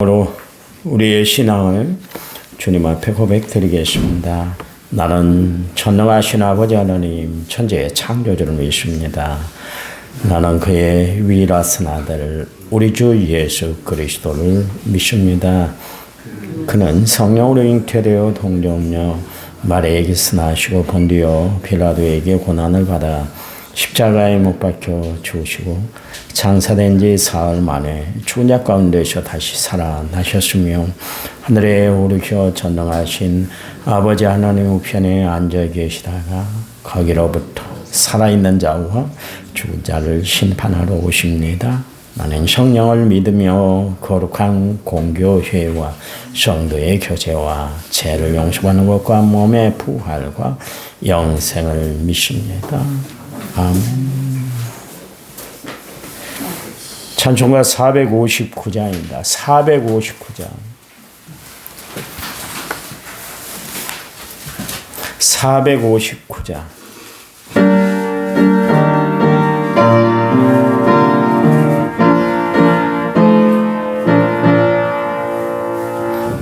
으로 우리의 신앙을 주님 앞에 고백드리겠습니다. 나는 전능하신 아버지 하나님 천지의 창조주를 믿습니다. 나는 그의 유일하신 아들 우리 주 예수 그리스도를 믿습니다. 그는 성령으로 잉태되어 동정녀 마리아에게 나시고 본디오 빌라도에게 고난을 받아 십자가에 못 박혀 죽으시고 장사된 지 사흘 만에 죽은 자 가운데서 다시 살아나셨으며 하늘에 오르셔 전능하신 아버지 하나님 우편에 앉아 계시다가 거기로부터 살아있는 자와 죽은 자를 심판하러 오십니다. 나는 성령을 믿으며 거룩한 공교회와 성도의 교제와 죄를 용서받는 것과 몸의 부활과 영생을 믿습니다. 아멘. 찬송가 459장입니다. 459장. 459장.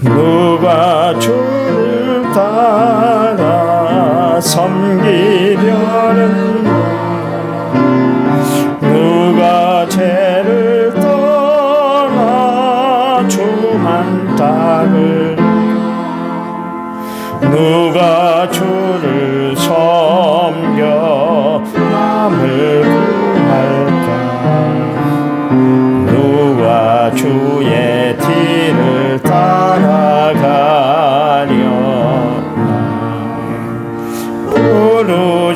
누가 주를 따라 섬기려는 누가 죄를 떠나 주만 따를 누가 주를 섬겨 남을 구할까 누가 주의 뒤를 따라가려나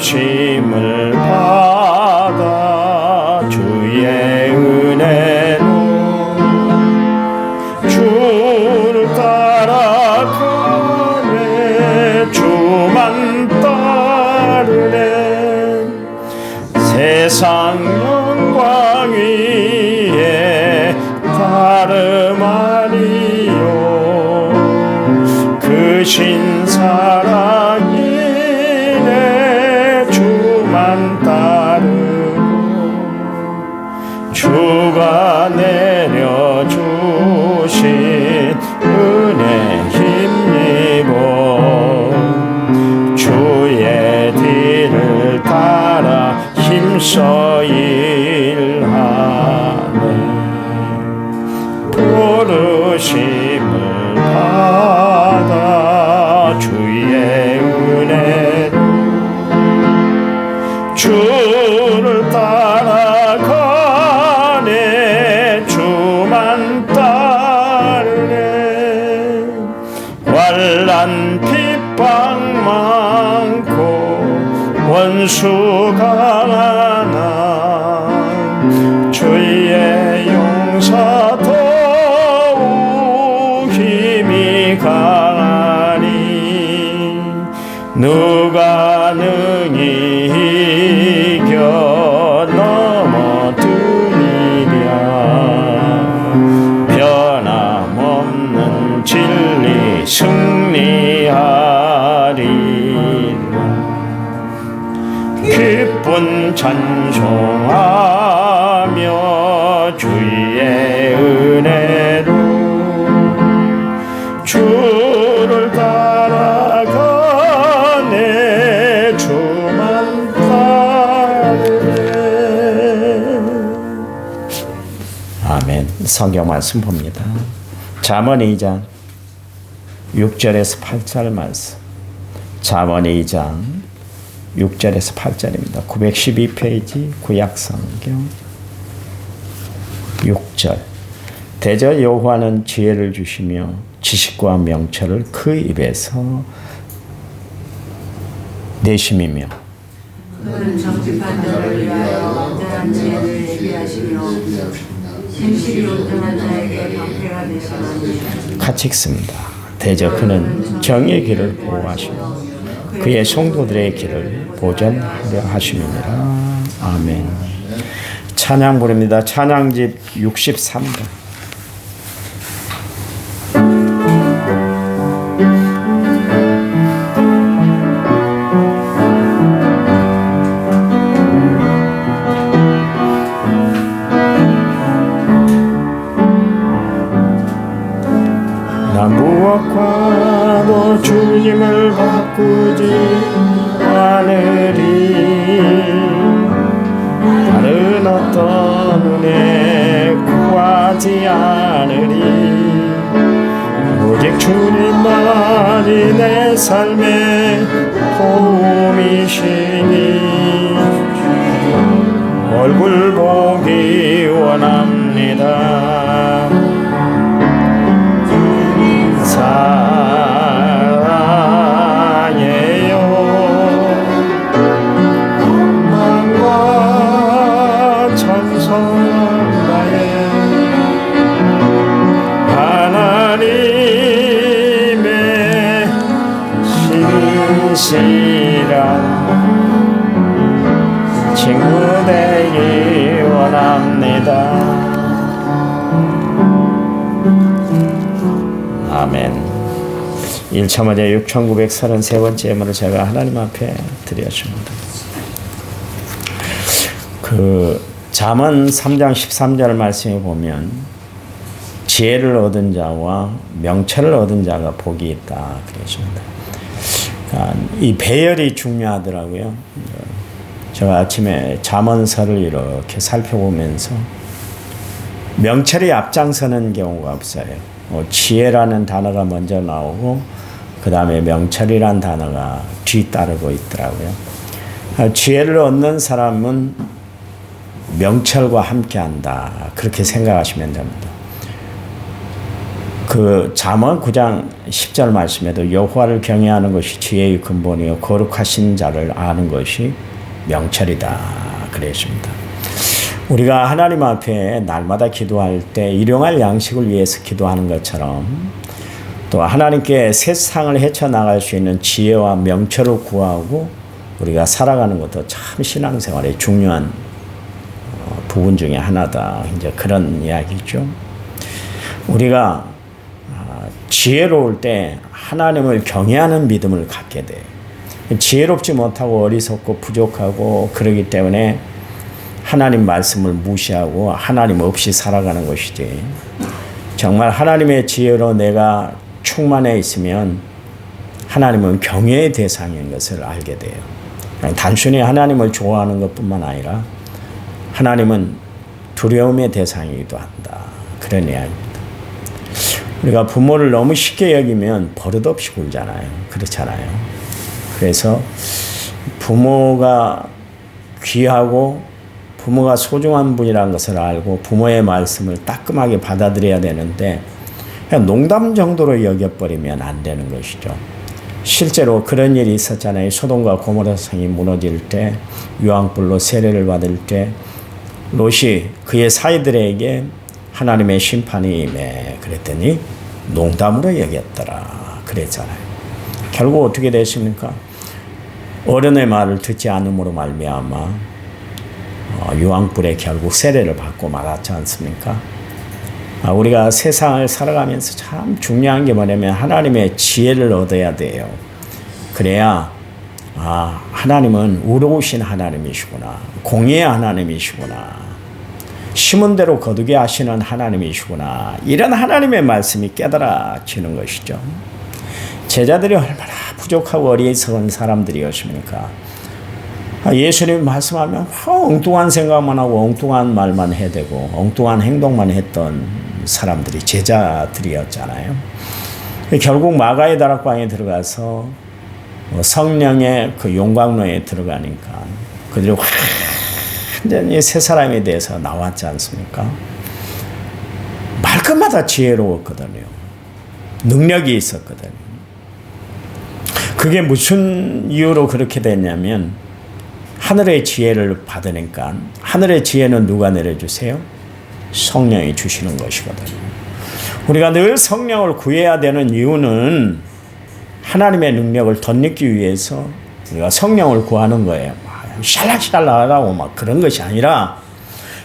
부르심을 받아 주의 은혜로 주를 따라가네 주만 따르네 세상 영광 위에 다름 아니요 그 신사랑이네 주만 따르고 주가 내려주신 은혜 힘입어 주의 뒤를 따라 힘써 일하네 부르심을 받아 주의 은혜로 주를 따라가네 주만 따르네 환난 핍박 많고 원수가 많아 주의 용서 더욱 힘이 강하니 누가 능히 이겨 넘어뜨리랴 변함없는 진리 승리하리라 기쁜 찬송하며 주의 은혜로 주를 따라가네 주만 따르네. 아멘. 성경 말씀 봅니다. 잠언 2장 6절에서 8절 말씀. 잠언 2장 6절에서 8절입니다. 912페이지 구약성경 6절 대저 여호와는 지혜를 주시며 지식과 명철을 그 입에서 내심이며 그는 정직한 자를 위하여 온전한 지혜를 예비하시며 진실이 온전한 자에게 방패가 되시나니 같이 읽습니다. 대저 그는 정의의 길을 보호하시며 그의 성도들의 길을 보전하려 하심이니라. 아멘. 찬양 부릅니다. 찬양집 63번. 무엇과도 주님을 바꾸지 않으리. 다른 어떤 은혜 구하지 않으리. 오직 주님만이 내 삶의 도움이시니 얼굴 보기 원합니다. 사랑해요. 만과 천성 나의 하나님의 신실한 친구 되기 원합니다. 아멘. 1차 먼저 6933번째 예물을 제가 하나님 앞에 드렸습니다. 잠언 3장 13절 말씀에 보면 지혜를 얻은 자와 명철을 얻은 자가 복이 있다 그랬습니다. 이 배열이 중요하더라고요. 제가 아침에 잠언서를 이렇게 살펴보면서 명철이 앞장서는 경우가 없어요. 지혜라는 단어가 먼저 나오고 그 다음에 명철이라는 단어가 뒤따르고 있더라고요. 지혜를 얻는 사람은 명철과 함께한다 그렇게 생각하시면 됩니다. 잠언 9장 10절 말씀에도 여호와를 경외하는 것이 지혜의 근본이요 거룩하신 자를 아는 것이 명철이다 그랬습니다. 우리가 하나님 앞에 날마다 기도할 때 일용할 양식을 위해서 기도하는 것처럼 또 하나님께 세상을 헤쳐나갈 수 있는 지혜와 명철을 구하고 우리가 살아가는 것도 참 신앙생활의 중요한 부분 중에 하나다. 이제 그런 이야기죠. 우리가 지혜로울 때 하나님을 경외하는 믿음을 갖게 돼요. 지혜롭지 못하고 어리석고 부족하고 그러기 때문에 하나님 말씀을 무시하고 하나님 없이 살아가는 것이지. 정말 하나님의 지혜로 내가 충만해 있으면 하나님은 경외의 대상인 것을 알게 돼요. 단순히 하나님을 좋아하는 것뿐만 아니라 하나님은 두려움의 대상이기도 한다. 그런 이야기입니다. 우리가 부모를 너무 쉽게 여기면 버릇없이 굴잖아요. 그렇잖아요. 그래서 부모가 귀하고 부모가 소중한 분이라는 것을 알고 부모의 말씀을 따끔하게 받아들여야 되는데 그냥 농담 정도로 여겨버리면 안 되는 것이죠. 실제로 그런 일이 있었잖아요. 소돔과 고모라 성이 무너질 때 유황불로 세례를 받을 때 롯이 그의 사이들에게 하나님의 심판이 임해 그랬더니 농담으로 여겼더라 그랬잖아요. 결국 어떻게 됐습니까? 어른의 말을 듣지 않음으로 말미암아 유황불에 결국 세례를 받고 말았지 않습니까? 우리가 세상을 살아가면서 참 중요한 게 뭐냐면 하나님의 지혜를 얻어야 돼요. 그래야 하나님은 의로우신 하나님이시구나. 공의의 하나님이시구나. 심은 대로 거두게 하시는 하나님이시구나. 이런 하나님의 말씀이 깨달아지는 것이죠. 제자들이 얼마나 부족하고 어리석은 사람들이었습니까? 예수님이 말씀하면 엉뚱한 생각만 하고 엉뚱한 말만 해대고 엉뚱한 행동만 했던 사람들이 제자들이었잖아요. 결국 마가의 다락방에 들어가서 성령의 그 용광로에 들어가니까 그들이 완전히 새 사람에 대해서 나왔지 않습니까? 말끝마다 지혜로웠거든요. 능력이 있었거든요. 그게 무슨 이유로 그렇게 됐냐면 하늘의 지혜를 받으니까 하늘의 지혜는 누가 내려주세요? 성령이 주시는 것이거든요. 우리가 늘 성령을 구해야 되는 이유는 하나님의 능력을 덧입기 위해서 우리가 성령을 구하는 거예요. 샬락샬락하고 막 그런 것이 아니라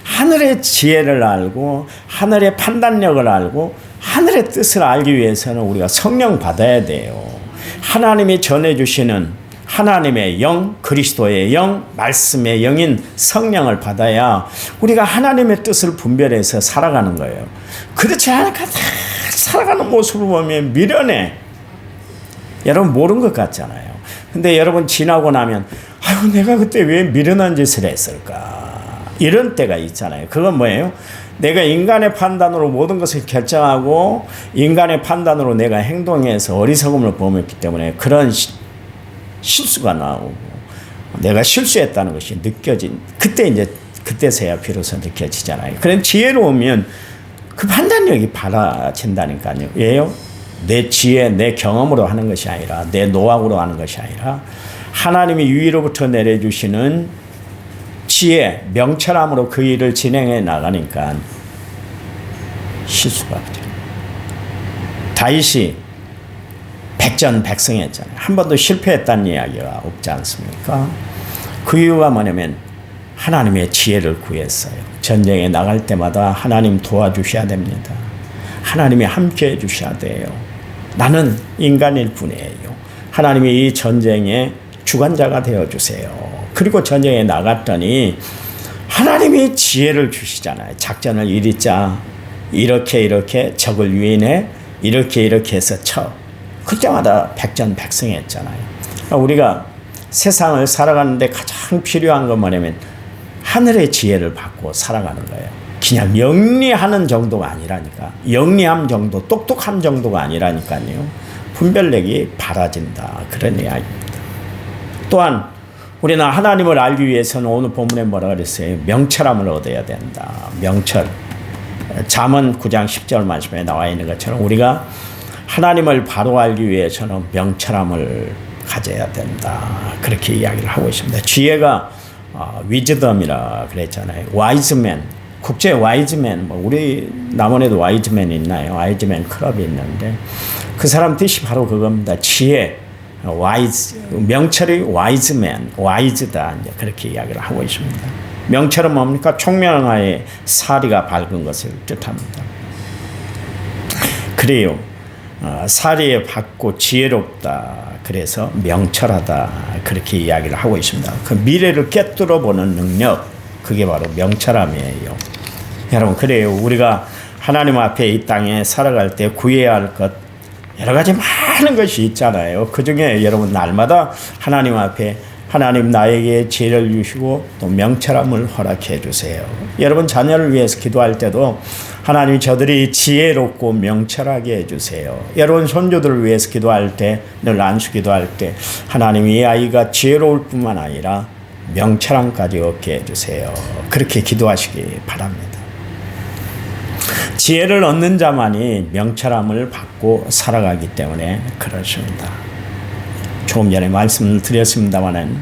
하늘의 지혜를 알고 하늘의 판단력을 알고 하늘의 뜻을 알기 위해서는 우리가 성령 받아야 돼요. 하나님이 전해주시는 하나님의 영, 그리스도의 영, 말씀의 영인 성령을 받아야 우리가 하나님의 뜻을 분별해서 살아가는 거예요. 그렇지 않으니까 살아가는 모습을 보면 미련해. 여러분 모르는 것 같잖아요. 근데 여러분 지나고 나면 아유 내가 그때 왜 미련한 짓을 했을까? 이런 때가 있잖아요. 그건 뭐예요? 내가 인간의 판단으로 모든 것을 결정하고 인간의 판단으로 내가 행동해서 어리석음을 범했기 때문에 그런 실수가 나오고 내가 실수했다는 것이 느껴진 그때 이제 그때서야 비로소 느껴지잖아요. 그런 지혜로우면 그 판단력이 바라진다니까요. 왜요? 내 지혜, 내 경험으로 하는 것이 아니라 내 노하우로 하는 것이 아니라 하나님이 위로부터 내려주시는 지혜, 명철함으로 그 일을 진행해 나가니까 실수가 없죠. 다윗이 백전백승했잖아요. 한 번도 실패했다는 이야기가 없지 않습니까? 그 이유가 뭐냐면 하나님의 지혜를 구했어요. 전쟁에 나갈 때마다 하나님 도와주셔야 됩니다. 하나님이 함께해 주셔야 돼요. 나는 인간일 뿐이에요. 하나님이 이 전쟁의 주관자가 되어주세요. 그리고 전쟁에 나갔더니 하나님이 지혜를 주시잖아요. 작전을 이리 짜. 이렇게 적을 유인해. 이렇게 해서 쳐. 그때마다 백전백승했잖아요. 우리가 세상을 살아가는데 가장 필요한 건 뭐냐면 하늘의 지혜를 받고 살아가는 거예요. 그냥 영리하는 정도가 아니라니까. 영리함 정도, 똑똑함 정도가 아니라니까요. 분별력이 바라진다. 그런 이야기입니다. 또한 우리는 하나님을 알기 위해서는 오늘 본문에 뭐라 그랬어요? 명철함을 얻어야 된다. 명철. 잠언 9장 10절 말씀에 나와 있는 것처럼 우리가 하나님을 바로 알기 위해서는 명철함을 가져야 된다. 그렇게 이야기를 하고 있습니다. 지혜가 위즈덤이라 그랬잖아요. 와이즈맨, 국제 와이즈맨, 우리 남원에도 와이즈맨 있나요? 와이즈맨 클럽이 있는데 그 사람 뜻이 바로 그겁니다. 지혜, 와이즈, 명철이 와이즈맨, 와이즈다. 이제 그렇게 이야기를 하고 있습니다. 명철은 뭡니까? 총명하에 사리가 밝은 것을 뜻합니다. 그래요. 사리에 밝고 지혜롭다. 그래서 명철하다. 그렇게 이야기를 하고 있습니다. 그 미래를 꿰뚫어 보는 능력, 그게 바로 명철함이에요. 여러분, 그래요. 우리가 하나님 앞에 이 땅에 살아갈 때 구해야 할 것, 여러 가지 많은 것이 있잖아요. 그 중에 여러분 날마다 하나님 앞에 하나님 나에게 지혜를 주시고 또 명철함을 허락해 주세요. 여러분 자녀를 위해서 기도할 때도 하나님 저들이 지혜롭고 명철하게 해주세요. 여러분 손주들을 위해서 기도할 때, 늘 안수 기도할 때 하나님 이 아이가 지혜로울 뿐만 아니라 명철함까지 얻게 해주세요. 그렇게 기도하시기 바랍니다. 지혜를 얻는 자만이 명철함을 받고 살아가기 때문에 그렇습니다. 조금 전에 말씀을 드렸습니다마는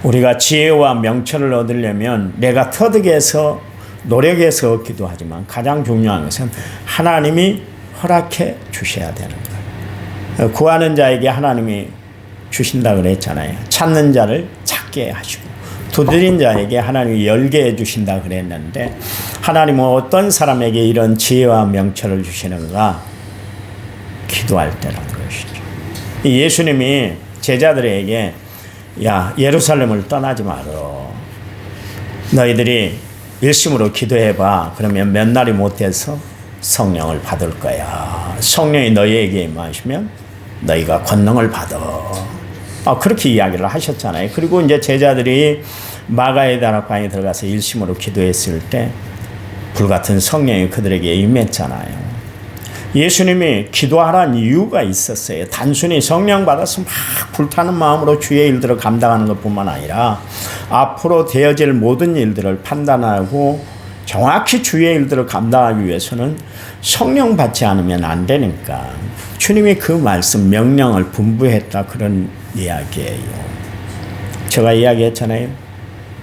우리가 지혜와 명철을 얻으려면 내가 터득해서 노력해서 얻기도 하지만 가장 중요한 것은 하나님이 허락해 주셔야 되는 거예요. 구하는 자에게 하나님이 주신다 그랬잖아요. 찾는 자를 찾게 하시고 두드린 자에게 하나님이 열게 해주신다 그랬는데 하나님은 어떤 사람에게 이런 지혜와 명철을 주시는가? 기도할 때라는 것이죠. 예수님이 제자들에게 야 예루살렘을 떠나지 말어. 너희들이 일심으로 기도해봐. 그러면 몇 날이 못해서 성령을 받을 거야. 성령이 너희에게 임하시면 너희가 권능을 받아. 그렇게 이야기를 하셨잖아요. 그리고 이제 제자들이 마가의 다락방에 들어가서 일심으로 기도했을 때 불같은 성령이 그들에게 임했잖아요. 예수님이 기도하라는 이유가 있었어요. 단순히 성령 받아서 막 불타는 마음으로 주의 일들을 감당하는 것뿐만 아니라 앞으로 되어질 모든 일들을 판단하고 정확히 주의 일들을 감당하기 위해서는 성령 받지 않으면 안 되니까 주님이 그 말씀 명령을 분부했다 그런 이야기예요. 제가 이야기했잖아요.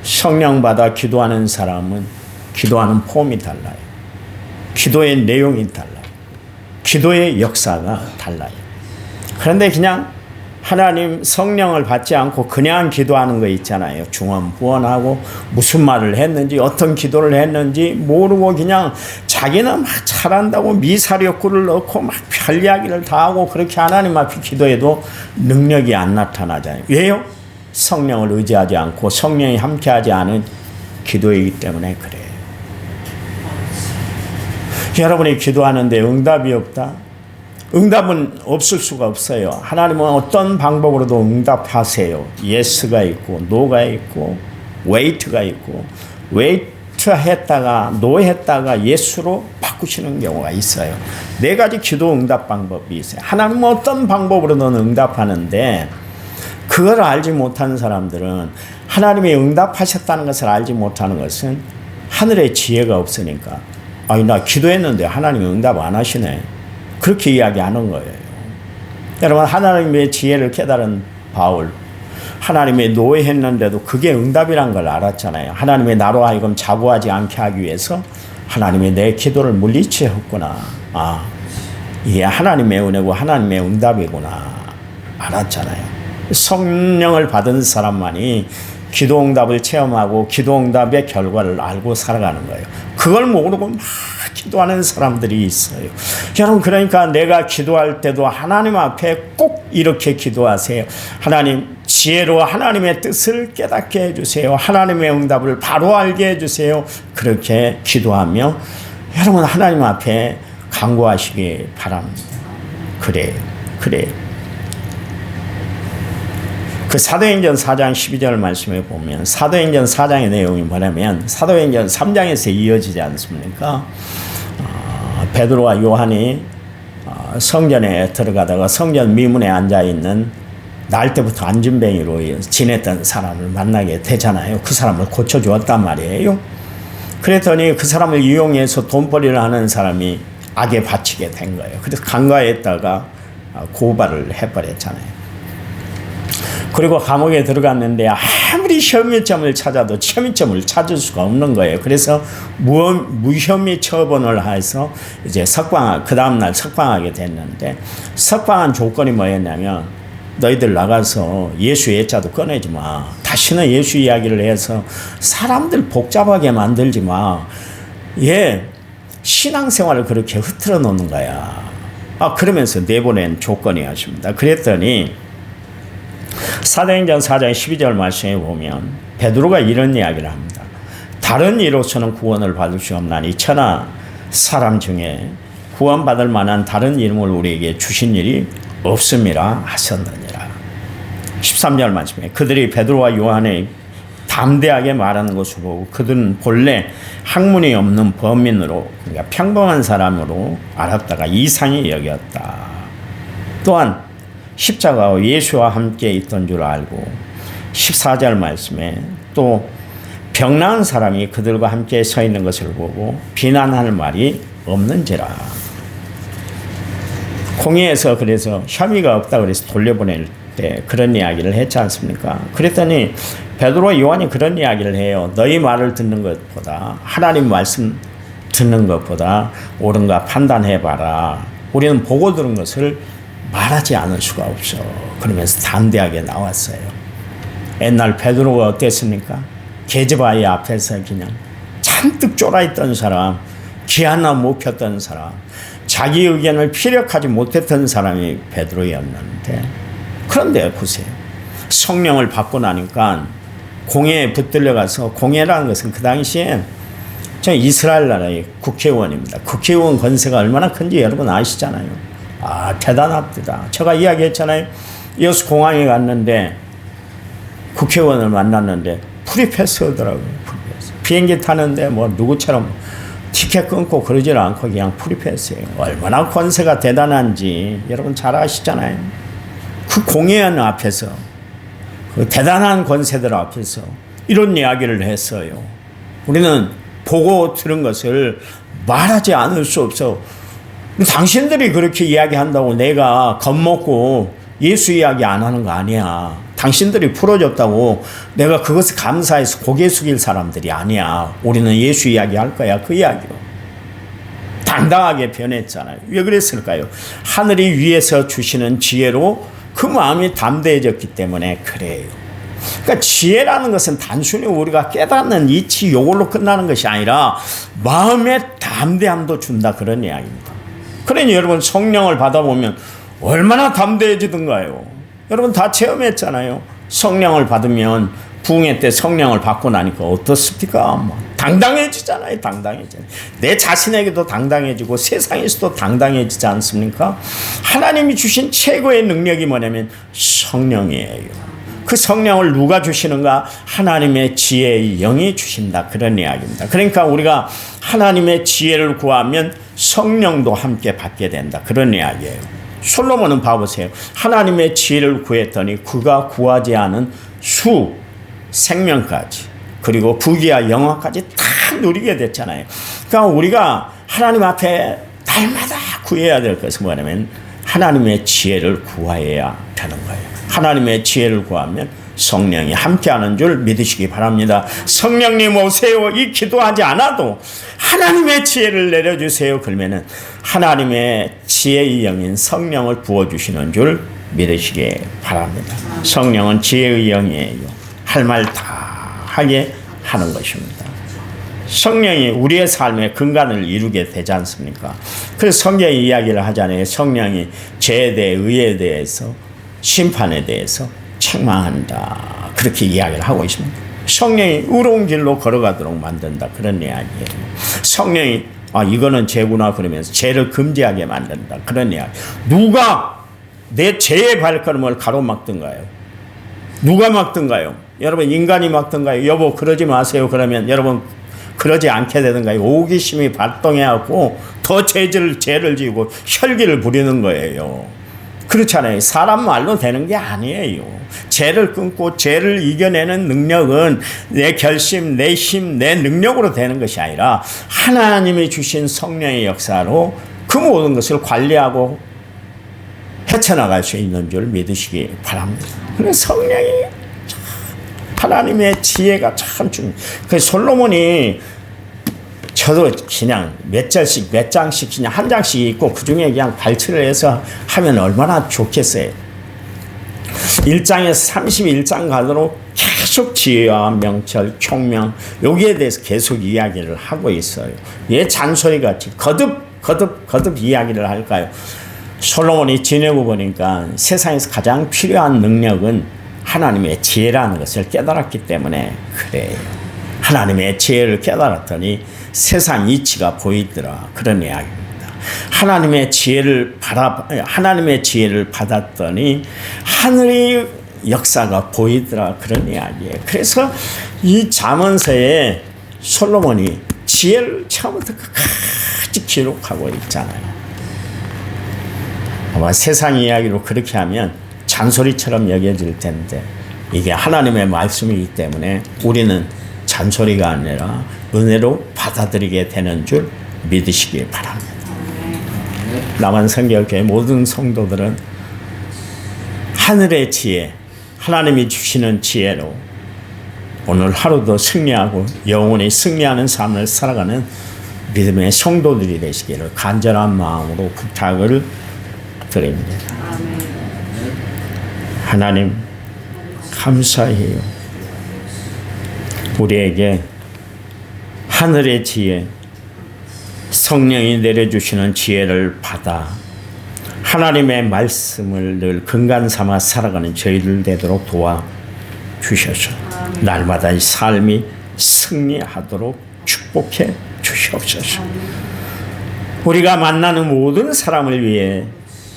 성령 받아 기도하는 사람은 기도하는 폼이 달라요. 기도의 내용이 달라요. 기도의 역사가 달라요. 그런데 그냥 하나님 성령을 받지 않고 그냥 기도하는 거 있잖아요. 중언부언하고 무슨 말을 했는지 어떤 기도를 했는지 모르고 그냥 자기는 막 잘한다고 미사력구를 넣고 막 별 이야기를 다 하고 그렇게 하나님 앞에 기도해도 능력이 안 나타나잖아요. 왜요? 성령을 의지하지 않고 성령이 함께하지 않은 기도이기 때문에 그래요. 여러분이 기도하는데 응답이 없다? 응답은 없을 수가 없어요. 하나님은 어떤 방법으로도 응답하세요. 예스가 있고 노가 있고 웨이트가 있고 웨이트 했다가 노 했다가 예수로 바꾸시는 경우가 있어요. 네 가지 기도 응답 방법이 있어요. 하나님은 어떤 방법으로든 응답하는데 그걸 알지 못하는 사람들은 하나님이 응답하셨다는 것을 알지 못하는 것은 하늘의 지혜가 없으니까 아니 나 기도했는데 하나님이 응답 안 하시네. 그렇게 이야기하는 거예요. 여러분 하나님의 지혜를 깨달은 바울 하나님의 노예했는데도 그게 응답이란 걸 알았잖아요. 하나님의 나로 하여금 자부하지 않게 하기 위해서 하나님이 내 기도를 물리치셨구나. 아, 이게 하나님의 은혜고 하나님의 응답이구나 알았잖아요. 성령을 받은 사람만이 기도 응답을 체험하고 기도 응답의 결과를 알고 살아가는 거예요. 그걸 모르고 막 기도하는 사람들이 있어요. 여러분 그러니까 내가 기도할 때도 하나님 앞에 꼭 이렇게 기도하세요. 하나님 지혜로 하나님의 뜻을 깨닫게 해주세요. 하나님의 응답을 바로 알게 해주세요. 그렇게 기도하며 여러분 하나님 앞에 간구하시기 바랍니다. 그래요. 그 사도행전 4장 12절 말씀에 보면 사도행전 4장의 내용이 뭐냐면 사도행전 3장에서 이어지지 않습니까? 베드로와 요한이 성전에 들어가다가 성전 미문에 앉아있는 날 때부터 안진뱅이로 지냈던 사람을 만나게 되잖아요. 그 사람을 고쳐주었단 말이에요. 그랬더니 그 사람을 이용해서 돈벌이를 하는 사람이 악에 바치게 된 거예요. 그래서 강가에다가 고발을 해버렸잖아요. 그리고 감옥에 들어갔는데 아무리 혐의점을 찾아도 혐의점을 찾을 수가 없는 거예요. 그래서 무혐의 처분을 해서 이제 그 다음날 석방하게 됐는데 석방한 조건이 뭐였냐면 너희들 나가서 예수 예자도 꺼내지 마. 다시는 예수 이야기를 해서 사람들 복잡하게 만들지 마. 신앙생활을 그렇게 흐트러 놓는 거야. 그러면서 내보낸 조건이었습니다. 그랬더니 사도행전 4장 12절 말씀에 보면 베드로가 이런 이야기를 합니다. 다른 이로서는 구원을 받을 수 없나니 천하 사람 중에 구원받을 만한 다른 이름을 우리에게 주신 일이 없음이라 하셨느니라. 13절 말씀에 그들이 베드로와 요한의 담대하게 말하는 것을 보고 그들은 본래 학문이 없는 범인으로 그러니까 평범한 사람으로 알았다가 이상히 여겼다. 또한 십자가와 예수와 함께 있던 줄 알고 14절 말씀에 또 병나은 사람이 그들과 함께 서 있는 것을 보고 비난할 말이 없는지라. 공의에서 그래서 혐의가 없다고 그래서 돌려보낼 때 그런 이야기를 했지 않습니까? 그랬더니 베드로와 요한이 그런 이야기를 해요. 너희 말을 듣는 것보다 하나님 말씀 듣는 것보다 옳은가 판단해봐라. 우리는 보고 들은 것을 말하지 않을 수가 없어. 그러면서 담대하게 나왔어요. 옛날 베드로가 어땠습니까? 계집아이 앞에서 그냥 잔뜩 쫄아있던 사람, 기 하나 못 폈던 사람, 자기 의견을 피력하지 못했던 사람이 베드로였는데 그런데 보세요. 성령을 받고 나니까 공회에 붙들려 가서 공회라는 것은 그 당시에 이스라엘 나라의 국회의원입니다. 국회의원 권세가 얼마나 큰지 여러분 아시잖아요. 대단합니다. 제가 이야기했잖아요. 여수 공항에 갔는데 국회의원을 만났는데 프리패스 하더라고요. 비행기 타는데 뭐 누구처럼 티켓 끊고 그러질 않고 그냥 프리패스예요. 얼마나 권세가 대단한지 여러분 잘 아시잖아요. 그 공회의원 앞에서 그 대단한 권세들 앞에서 이런 이야기를 했어요. 우리는 보고 들은 것을 말하지 않을 수 없어. 당신들이 그렇게 이야기한다고 내가 겁먹고 예수 이야기 안 하는 거 아니야. 당신들이 풀어줬다고 내가 그것을 감사해서 고개 숙일 사람들이 아니야. 우리는 예수 이야기 할 거야. 그 이야기로. 당당하게 변했잖아요. 왜 그랬을까요? 하늘이 위에서 주시는 지혜로 그 마음이 담대해졌기 때문에 그래요. 그러니까 지혜라는 것은 단순히 우리가 깨닫는 이치 요걸로 끝나는 것이 아니라 마음의 담대함도 준다 그런 이야기입니다. 그러니 여러분 성령을 받아보면 얼마나 담대해지던가요. 여러분 다 체험했잖아요. 성령을 받으면 부흥회 때 성령을 받고 나니까 어떻습니까? 당당해지잖아요. 당당해지잖아요. 내 자신에게도 당당해지고 세상에서도 당당해지지 않습니까? 하나님이 주신 최고의 능력이 뭐냐면 성령이에요. 그 성령을 누가 주시는가? 하나님의 지혜의 영이 주신다. 그런 이야기입니다. 그러니까 우리가 하나님의 지혜를 구하면 성령도 함께 받게 된다. 그런 이야기예요. 솔로몬은 봐보세요. 하나님의 지혜를 구했더니 그가 구하지 않은 수, 생명까지 그리고 부귀와 영화까지 다 누리게 됐잖아요. 그러니까 우리가 하나님 앞에 날마다 구해야 될 것은 뭐냐면 하나님의 지혜를 구해야 되는 거예요. 하나님의 지혜를 구하면 성령이 함께하는 줄 믿으시기 바랍니다. 성령님 오세요. 이 기도하지 않아도 하나님의 지혜를 내려주세요. 그러면은 하나님의 지혜의 영인 성령을 부어주시는 줄 믿으시기 바랍니다. 성령은 지혜의 영이에요. 할 말 다 하게 하는 것입니다. 성령이 우리의 삶의 근간을 이루게 되지 않습니까? 그래서 성경이 이야기를 하잖아요. 성령이 죄에 대해 의에 대해서 심판에 대해서 책망한다. 그렇게 이야기를 하고 있습니다. 성령이 의로운 길로 걸어가도록 만든다. 그런 이야기예요. 성령이 이거는 죄구나 그러면서 죄를 금지하게 만든다. 그런 이야기. 누가 내 죄의 발걸음을 가로막든가요? 누가 막든가요? 여러분 인간이 막든가요? 여보 그러지 마세요. 그러면 여러분 그러지 않게 되든가요? 호기심이 발동해갖고 더 죄를 지고 혈기를 부리는 거예요. 그렇잖아요. 사람 말로 되는 게 아니에요. 죄를 끊고 죄를 이겨내는 능력은 내 결심, 내 힘, 내 능력으로 되는 것이 아니라 하나님이 주신 성령의 역사로 그 모든 것을 관리하고 헤쳐나갈 수 있는 줄 믿으시기 바랍니다. 그래서 성령이 하나님의 지혜가 참 중요해요. 그래서 솔로몬이 저도 그냥 몇 장씩 그냥 한 장씩 읽고 그 중에 그냥 발췌를 해서 하면 얼마나 좋겠어요. 1장에서 31장 가도록 계속 지혜와 명철, 총명 여기에 대해서 계속 이야기를 하고 있어요. 왜 잔소리같이 거듭 이야기를 할까요? 솔로몬이 지내고 보니까 세상에서 가장 필요한 능력은 하나님의 지혜라는 것을 깨달았기 때문에 그래요. 하나님의 지혜를 깨달았더니 세상 이치가 보이더라. 그런 이야기입니다. 하나님의 지혜를 받았더니 하늘의 역사가 보이더라. 그런 이야기예요. 그래서 이 잠언서에 솔로몬이 지혜를 처음부터 끝까지 기록하고 있잖아요. 아마 세상 이야기로 그렇게 하면 잔소리처럼 여겨질 텐데 이게 하나님의 말씀이기 때문에 우리는 잔소리가 아니라 은혜로 받아들이게 되는 줄 믿으시기 바랍니다. 남한성결교회 모든 성도들은 하늘의 지혜, 하나님이 주시는 지혜로 오늘 하루도 승리하고 영원히 승리하는 삶을 살아가는 믿음의 성도들이 되시기를 간절한 마음으로 부탁을 드립니다. 하나님 감사해요. 우리에게 하늘의 지혜, 성령이 내려주시는 지혜를 받아 하나님의 말씀을 늘 근간 삼아 살아가는 저희들 되도록 도와주셔서 날마다 이 삶이 승리하도록 축복해 주시옵소서. 우리가 만나는 모든 사람을 위해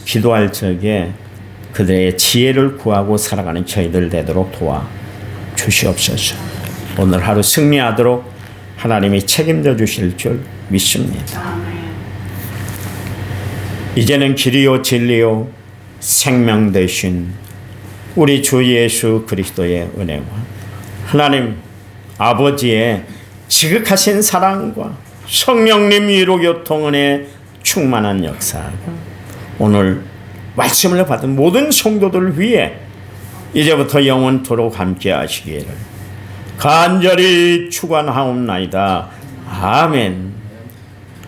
기도할 적에 그들의 지혜를 구하고 살아가는 저희들 되도록 도와주시옵소서. 오늘 하루 승리하도록 하나님이 책임져 주실 줄 믿습니다. 이제는 길이요 진리요 생명 되신 우리 주 예수 그리스도의 은혜와 하나님 아버지의 지극하신 사랑과 성령님 위로교통 은혜 충만한 역사가 오늘 말씀을 받은 모든 성도들 위해 이제부터 영원토록 함께 하시기를 간절히 축원하옵나이다. 아멘.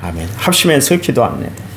아멘. 합심해서 기도합니다.